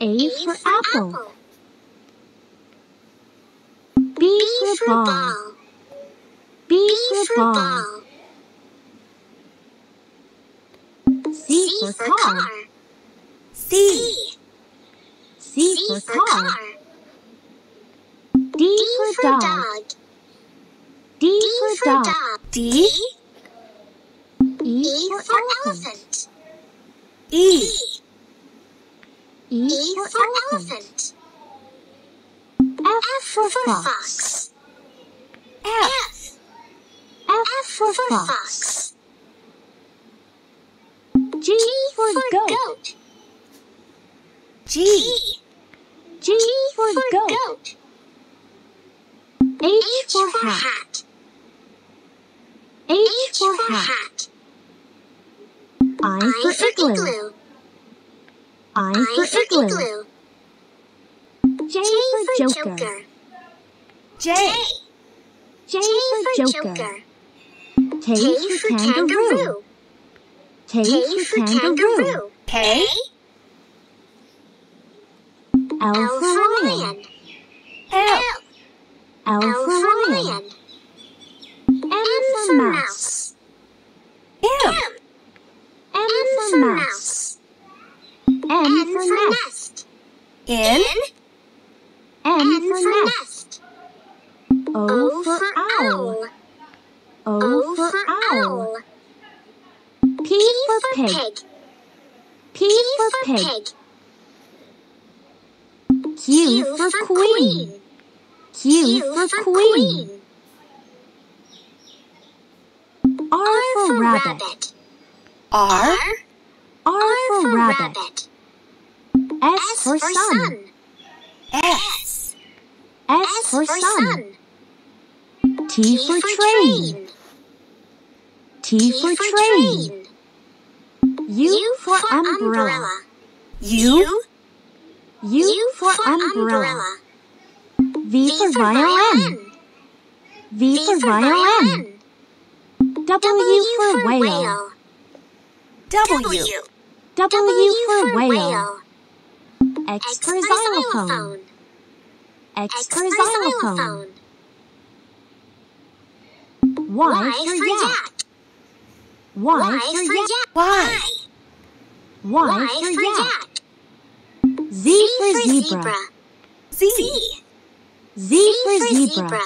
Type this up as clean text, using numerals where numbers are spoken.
A for apple. B for ball. B for ball. C for car. C. C for car. D for dog. D for dog. D. E for elephant. E. E for elephant. F for fox. F. F for fox. G for goat. G. G for goat. H for hat. H for hat. I for igloo. I for igloo. J for joker. J. J for joker. K for kangaroo. K for kangaroo. K. L for lion. L. L for lion. M for mouse. M. M for mouse. N for nest. N. N for nest. O for owl. O for owl. P for pig. P for pig. Q for queen. Q for queen. R for rabbit. R. R for rabbit. S for sun. S. S for sun. T for train. T for train. U for umbrella. U. U for umbrella. V for violin. V for violin. W for whale. W. W for whale. X for xylophone. X for xylophone. Y for yak. Y for yak. Y. Y for yak. Z for zebra. Z. Z for zebra.